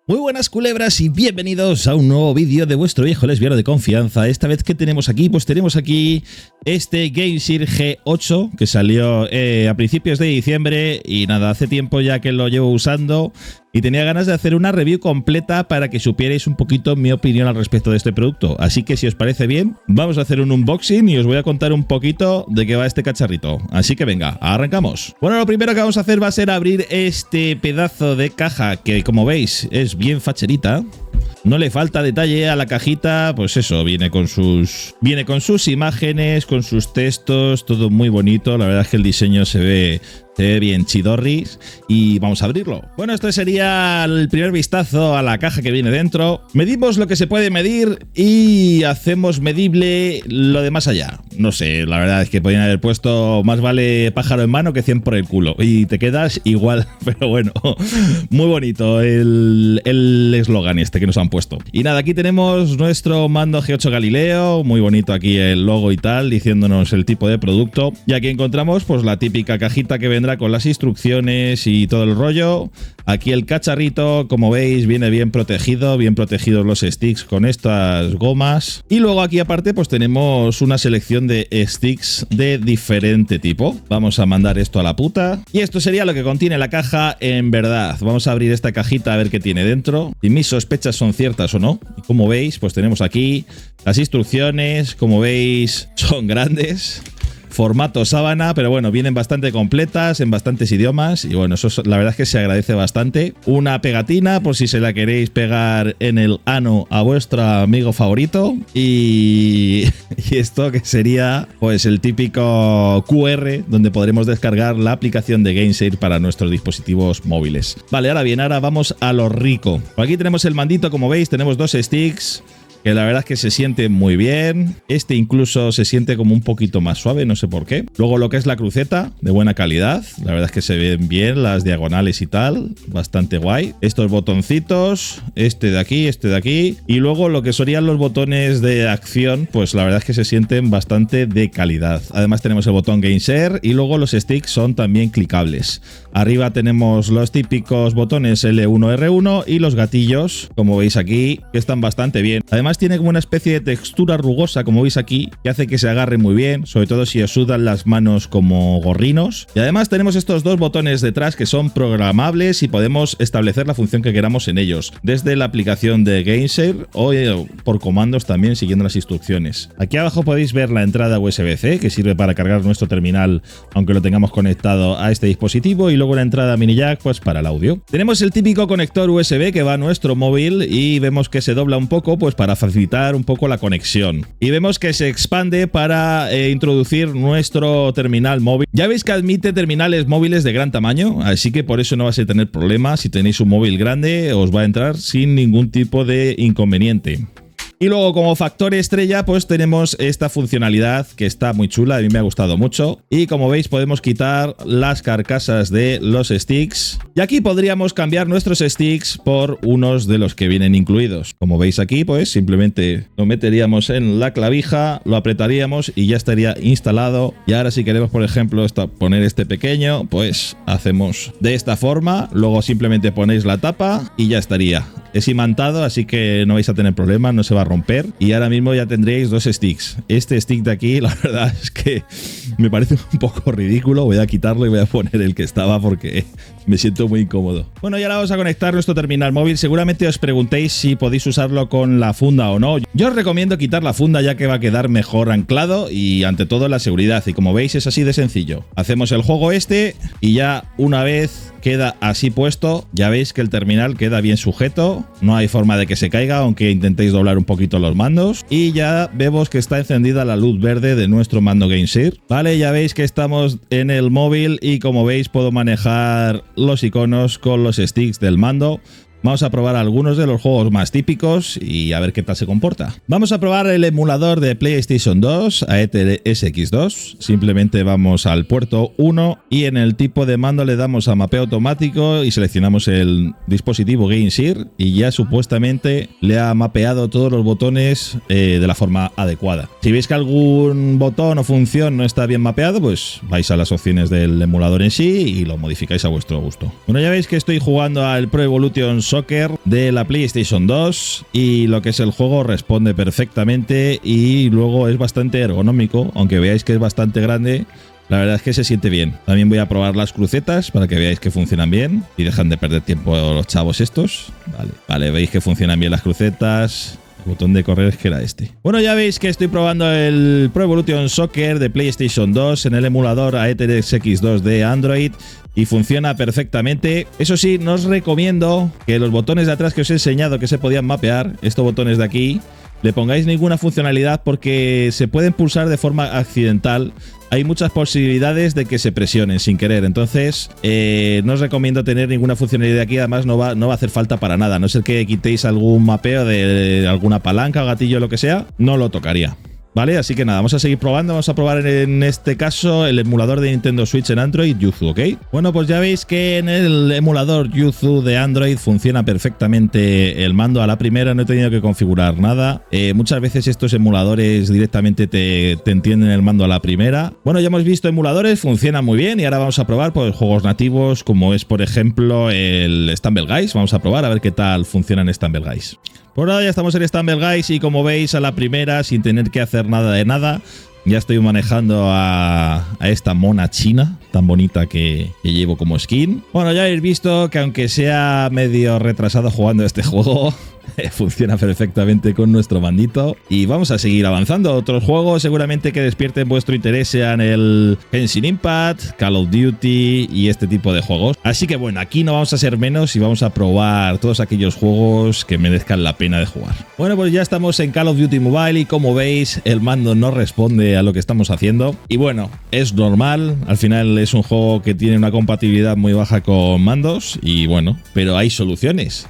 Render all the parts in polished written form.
Muy buenas culebras y bienvenidos a un nuevo vídeo de vuestro viejo lesbiano de confianza. Esta vez que tenemos aquí, pues tenemos aquí este Gamesir G8 que salió a principios de diciembre y nada, hace tiempo ya que lo llevo usando y tenía ganas de hacer una review completa para que supierais un poquito mi opinión al respecto de este producto. Así que si os parece bien, vamos a hacer un unboxing y os voy a contar un poquito de qué va este cacharrito. Así que venga, arrancamos. Bueno, lo primero que vamos a hacer va a ser abrir este pedazo de caja que, como veis, es bien facherita. No le falta detalle a la cajita, pues eso, viene con sus imágenes, con sus textos, todo muy bonito. La verdad es que el diseño se ve bien chidorris y vamos a abrirlo. Bueno, este sería el primer vistazo a la caja que viene dentro. Medimos lo que se puede medir y hacemos medible lo de más allá. No sé, la verdad es que podrían haber puesto más vale pájaro en mano que 100 por el culo y te quedas igual, pero bueno, muy bonito el eslogan este que nos han puesto. Y nada, aquí tenemos nuestro mando G8 Galileo, muy bonito aquí el logo y tal, diciéndonos el tipo de producto. Y aquí encontramos pues la típica cajita que vendrá con las instrucciones y todo el rollo. Aquí el cacharrito, como veis, viene bien protegidos los sticks con estas gomas. Y luego aquí aparte pues tenemos una selección de sticks de diferente tipo. Vamos a mandar esto a la puta. Y esto sería lo que contiene la caja en verdad. Vamos a abrir esta cajita a ver qué tiene dentro. Si mis sospechas son ciertas o no. Y como veis, pues tenemos aquí las instrucciones. Como veis, son grandes. Formato sábana, pero bueno, vienen bastante completas en bastantes idiomas y bueno, eso la verdad es que se agradece bastante. Una pegatina por si se la queréis pegar en el ano a vuestro amigo favorito y esto que sería pues el típico QR donde podremos descargar la aplicación de Gamesir para nuestros dispositivos móviles. Vale, ahora bien, ahora vamos a lo rico. Aquí tenemos el mandito, como veis, tenemos dos sticks que la verdad es que se siente muy bien. Este incluso se siente como un poquito más suave, no sé por qué. Luego lo que es la cruceta, de buena calidad. La verdad es que se ven bien las diagonales y tal. Bastante guay. Estos botoncitos, este de aquí. Y luego lo que serían los botones de acción, pues la verdad es que se sienten bastante de calidad. Además tenemos el botón Gameshare y luego los sticks son también clicables. Arriba tenemos los típicos botones L1, R1 y los gatillos, como veis aquí, que están bastante bien. Además tiene como una especie de textura rugosa, como veis aquí, que hace que se agarre muy bien, sobre todo si os sudan las manos como gorrinos. Y además tenemos estos dos botones detrás que son programables y podemos establecer la función que queramos en ellos, desde la aplicación de Gamesir o por comandos también siguiendo las instrucciones. Aquí abajo podéis ver la entrada USB-C, que sirve para cargar nuestro terminal aunque lo tengamos conectado a este dispositivo, y luego la entrada mini jack pues para el audio. Tenemos el típico conector USB que va a nuestro móvil y vemos que se dobla un poco pues para facilitar un poco la conexión. Y vemos que se expande para introducir nuestro terminal móvil. Ya veis que admite terminales móviles de gran tamaño, así que por eso no vais a tener problemas. Si tenéis un móvil grande, os va a entrar sin ningún tipo de inconveniente. Y luego como factor estrella pues tenemos esta funcionalidad que está muy chula, a mí me ha gustado mucho. Y como veis podemos quitar las carcasas de los sticks. Y aquí podríamos cambiar nuestros sticks por unos de los que vienen incluidos. Como veis aquí pues simplemente lo meteríamos en la clavija, lo apretaríamos y ya estaría instalado. Y ahora si queremos por ejemplo poner este pequeño, pues hacemos de esta forma. Luego simplemente ponéis la tapa y ya estaría. Es imantado, así que no vais a tener problemas, no se va a romper. Y ahora mismo ya tendréis dos sticks. Este stick de aquí, la verdad es que me parece un poco ridículo. Voy a quitarlo y voy a poner el que estaba porque me siento muy incómodo. Bueno, y ahora vamos a conectar nuestro terminal móvil. Seguramente os preguntéis si podéis usarlo con la funda o no. Yo os recomiendo quitar la funda ya que va a quedar mejor anclado y ante todo la seguridad. Y como veis es así de sencillo. Hacemos el juego este y ya una vez queda así puesto, ya veis que el terminal queda bien sujeto. No hay forma de que se caiga aunque intentéis doblar un poquito los mandos. Y ya vemos que está encendida la luz verde de nuestro mando Gamesir. Vale, ya veis que estamos en el móvil y como veis puedo manejar los iconos con los sticks del mando. Vamos a probar algunos de los juegos más típicos y a ver qué tal se comporta. Vamos a probar el emulador de PlayStation 2, AETSX2. Simplemente vamos al puerto 1 y en el tipo de mando le damos a mapeo automático y seleccionamos el dispositivo Gamesir y ya supuestamente le ha mapeado todos los botones de la forma adecuada. Si veis que algún botón o función no está bien mapeado, pues vais a las opciones del emulador en sí y lo modificáis a vuestro gusto. Bueno, ya veis que estoy jugando al Pro Evolution Soccer Soccer de la PlayStation 2 y lo que es el juego responde perfectamente y luego es bastante ergonómico, aunque veáis que es bastante grande. La verdad es que se siente bien. También voy a probar las crucetas para que veáis que funcionan bien y dejan de perder tiempo los chavos estos. Vale, veis que funcionan bien las crucetas. El botón de correr es que era este. Bueno, ya veis que estoy probando el Pro Evolution Soccer de PlayStation 2 en el emulador Aetherex X2 de Android y funciona perfectamente. Eso sí, no os recomiendo que los botones de atrás que os he enseñado que se podían mapear, estos botones de aquí, le pongáis ninguna funcionalidad porque se pueden pulsar de forma accidental. Hay muchas posibilidades de que se presionen sin querer, entonces no os recomiendo tener ninguna funcionalidad aquí, además no va a hacer falta para nada, a no ser que quitéis algún mapeo de alguna palanca, gatillo, lo que sea, no lo tocaría. Vale, así que nada, vamos a seguir probando, vamos a probar en este caso el emulador de Nintendo Switch en Android, Yuzu, ¿ok? Bueno, pues ya veis que en el emulador Yuzu de Android funciona perfectamente el mando a la primera, no he tenido que configurar nada. Muchas veces estos emuladores directamente te entienden el mando a la primera. Bueno, ya hemos visto emuladores, funcionan muy bien y ahora vamos a probar pues, juegos nativos como es por ejemplo el Stumble Guys. Vamos a probar a ver qué tal funciona en Stumble Guys. Por ahora ya estamos en Stumble Guys y como veis a la primera, sin tener que hacer nada de nada, ya estoy manejando a esta mona china tan bonita que llevo como skin. Bueno, ya habéis visto que aunque sea medio retrasado jugando este juego, funciona perfectamente con nuestro mandito. Y vamos a seguir avanzando. Otros juegos seguramente que despierten vuestro interés sean el Genshin Impact, Call of Duty y este tipo de juegos. Así que bueno, aquí no vamos a ser menos y vamos a probar todos aquellos juegos que merezcan la pena de jugar. Bueno, pues ya estamos en Call of Duty Mobile y como veis el mando no responde a lo que estamos haciendo. Y bueno, es normal, al final es un juego que tiene una compatibilidad muy baja con mandos y bueno, pero hay soluciones.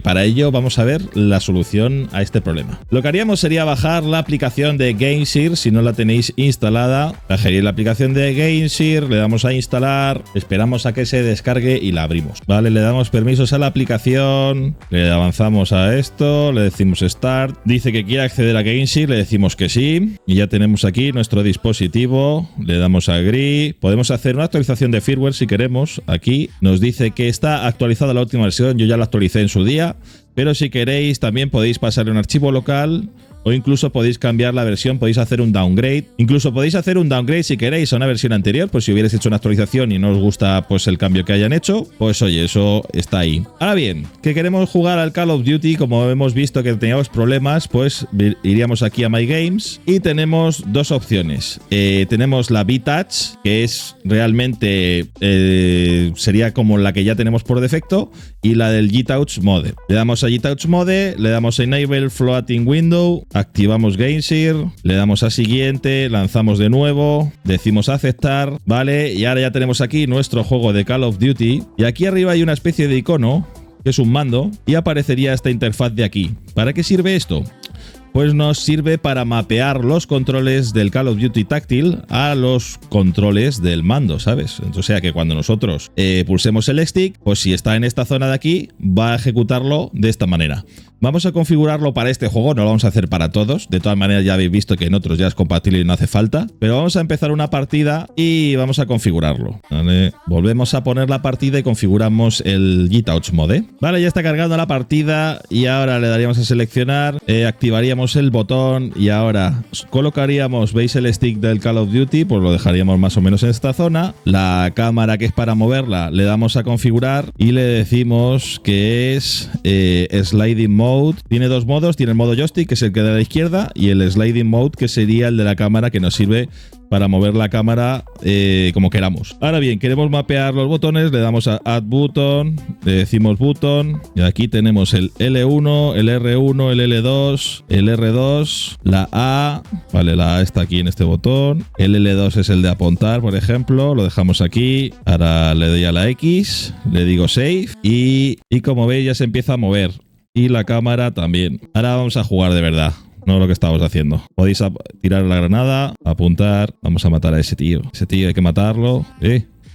Para ello vamos a ver la solución a este problema. Lo que haríamos sería bajar la aplicación de GameSir. Si no la tenéis instalada, bajaréis la aplicación de GameSir, le damos a instalar, esperamos a que se descargue y la abrimos. Vale, le damos permisos a la aplicación, le avanzamos a esto, le decimos Start, dice que quiere acceder a GameSir, le decimos que sí y ya tenemos aquí nuestro dispositivo, le damos a Agree, podemos hacer una actualización de firmware si queremos. Aquí nos dice que está actualizada la última versión, yo ya la actualicé en su día, pero si queréis también podéis pasarle un archivo local o incluso podéis cambiar la versión, podéis hacer un downgrade. Incluso podéis hacer un downgrade si queréis a una versión anterior, pues si hubierais hecho una actualización y no os gusta pues el cambio que hayan hecho, pues oye, eso está ahí. Ahora bien, que queremos jugar al Call of Duty, como hemos visto que teníamos problemas, pues iríamos aquí a My Games y tenemos dos opciones. Tenemos la V-Touch, que es realmente sería como la que ya tenemos por defecto, y la del G-Touch Mode. Le damos a G-Touch Mode, le damos a Enable Floating Window, activamos GameSir, le damos a siguiente, lanzamos de nuevo, decimos aceptar, vale, y ahora ya tenemos aquí nuestro juego de Call of Duty y aquí arriba hay una especie de icono que es un mando y aparecería esta interfaz de aquí. ¿Para qué sirve esto? Pues nos sirve para mapear los controles del Call of Duty táctil a los controles del mando, ¿sabes? O sea que cuando nosotros pulsemos el stick, pues si está en esta zona de aquí, va a ejecutarlo de esta manera. Vamos a configurarlo para este juego, no lo vamos a hacer para todos. De todas maneras ya habéis visto que en otros ya es compatible y no hace falta. Pero vamos a empezar una partida y vamos a configurarlo. ¿Vale? Volvemos a poner la partida y configuramos el G-Touch Mode. Vale, ya está cargando la partida y ahora le daríamos a seleccionar, activaríamos el botón y ahora colocaríamos, ¿veis el stick del Call of Duty? Pues lo dejaríamos más o menos en esta zona. La cámara que es para moverla le damos a configurar y le decimos que es Sliding Mode. Tiene dos modos, tiene el modo joystick que es el que da a la izquierda y el Sliding Mode que sería el de la cámara que nos sirve para mover la cámara como queramos. Ahora bien, queremos mapear los botones, le damos a Add Button, le decimos Button y aquí tenemos el L1, el R1, el L2, el R2, la A, vale, la A está aquí en este botón, el L2 es el de apuntar, por ejemplo, lo dejamos aquí, ahora le doy a la X, le digo Save y como veis ya se empieza a mover y la cámara también. Ahora vamos a jugar de verdad. No lo que estábamos haciendo. Podéis tirar la granada, apuntar. Vamos a matar a ese tío. Ese tío hay que matarlo.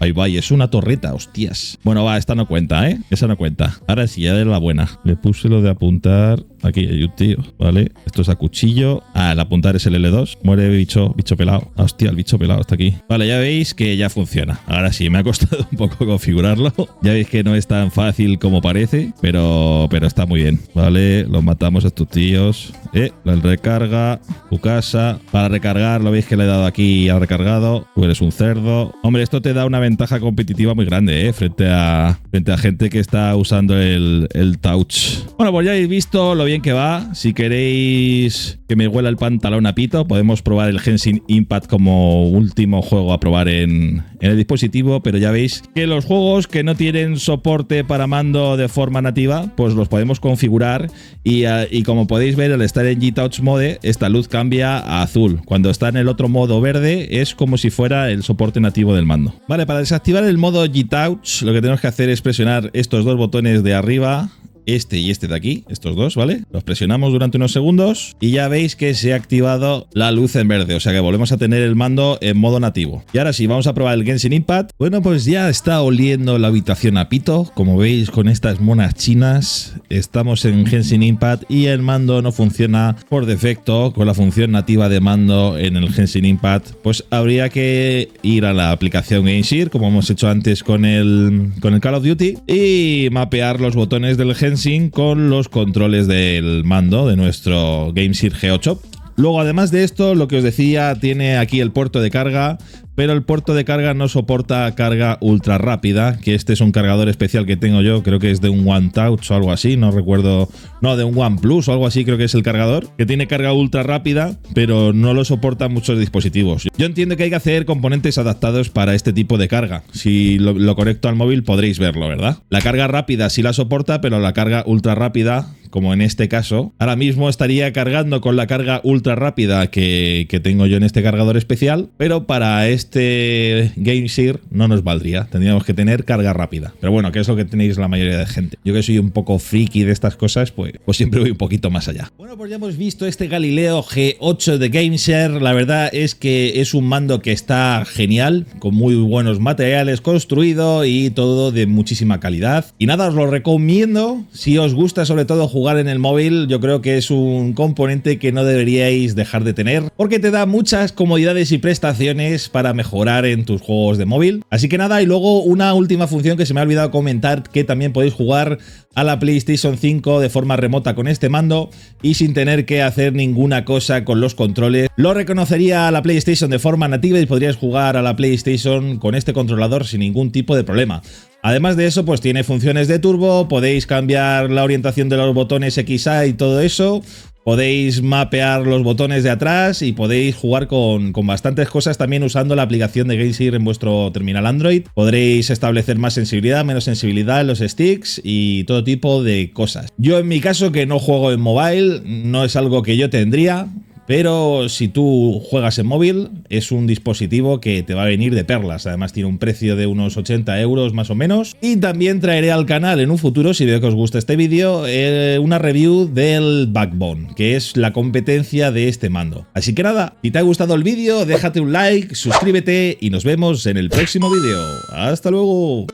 Ahí va, y es una torreta, hostias. Bueno, va, esta no cuenta, ¿eh? Esa no cuenta. Ahora sí, ya es la buena. Le puse lo de apuntar. Aquí hay un tío, ¿vale? Esto es a cuchillo. Ah, el apuntar es el L2. Muere bicho pelado. Ah, hostia, el bicho pelado está aquí. Vale, ya veis que ya funciona. Ahora sí, me ha costado un poco configurarlo. Ya veis que no es tan fácil como parece, pero está muy bien, ¿vale? Los matamos a estos tíos. La recarga, tu casa. Para recargar, lo veis que le he dado aquí al recargado. Tú eres un cerdo. Hombre, esto te da una ventaja competitiva muy grande, frente a gente que está usando el touch. Bueno, pues ya habéis visto lo bien que va. Si queréis que me huela el pantalón a pito, podemos probar el Genshin Impact como último juego a probar en el dispositivo, pero ya veis que los juegos que no tienen soporte para mando de forma nativa, pues los podemos configurar y como podéis ver, al estar en G-Touch Mode, esta luz cambia a azul. Cuando está en el otro modo verde, es como si fuera el soporte nativo del mando. Vale, para desactivar el modo G-Touch, lo que tenemos que hacer es presionar estos dos botones de arriba, este y este de aquí, estos dos, ¿vale? Los presionamos durante unos segundos y ya veis que se ha activado la luz en verde, o sea que volvemos a tener el mando en modo nativo. Y ahora sí, vamos a probar el Genshin Impact. Bueno, pues ya está oliendo la habitación a pito, como veis con estas monas chinas. Estamos en Genshin Impact y el mando no funciona por defecto con la función nativa de mando en el Genshin Impact. Pues habría que ir a la aplicación GameSeer, como hemos hecho antes con el Call of Duty, y mapear los botones del Genshin con los controles del mando de nuestro GameSeer G8. Luego, además de esto, lo que os decía, tiene aquí el puerto de carga, pero el puerto de carga no soporta carga ultra rápida, que este es un cargador especial que tengo yo, creo que es de un OneTouch o algo así, no recuerdo, no, de un OnePlus o algo así, creo que es el cargador, que tiene carga ultra rápida, pero no lo soportan muchos dispositivos. Yo entiendo que hay que hacer componentes adaptados para este tipo de carga. Si lo conecto al móvil podréis verlo, ¿verdad? La carga rápida sí la soporta, pero la carga ultra rápida, como en este caso, ahora mismo estaría cargando con la carga ultra rápida que tengo yo en este cargador especial, pero para este GameSeer no nos valdría, tendríamos que tener carga rápida. Pero bueno, que es lo que tenéis la mayoría de gente. Yo que soy un poco friki de estas cosas, pues siempre voy un poquito más allá. Bueno, pues ya hemos visto este Galileo G8 de GameSeer. La verdad es que es un mando que está genial, con muy buenos materiales construido y todo de muchísima calidad. Y nada, os lo recomiendo. Si os gusta sobre todo jugar en el móvil, yo creo que es un componente que no deberíais dejar de tener, porque te da muchas comodidades y prestaciones para mejorar en tus juegos de móvil. Así que nada, y luego una última función que se me ha olvidado comentar, que también podéis jugar a la PlayStation 5 de forma remota con este mando y sin tener que hacer ninguna cosa con los controles. Lo reconocería a la PlayStation de forma nativa y podrías jugar a la PlayStation con este controlador sin ningún tipo de problema. Además de eso, pues tiene funciones de turbo, podéis cambiar la orientación de los botones XA y todo eso. Podéis mapear los botones de atrás y podéis jugar con bastantes cosas también usando la aplicación de GameSeer en vuestro terminal Android. Podréis establecer más sensibilidad, menos sensibilidad en los sticks y todo tipo de cosas. Yo en mi caso, que no juego en mobile, no es algo que yo tendría, pero si tú juegas en móvil, es un dispositivo que te va a venir de perlas. Además tiene un precio de unos 80 euros más o menos. Y también traeré al canal en un futuro, si veo que os gusta este vídeo, una review del Backbone, que es la competencia de este mando. Así que nada, si te ha gustado el vídeo, déjate un like, suscríbete y nos vemos en el próximo vídeo. ¡Hasta luego!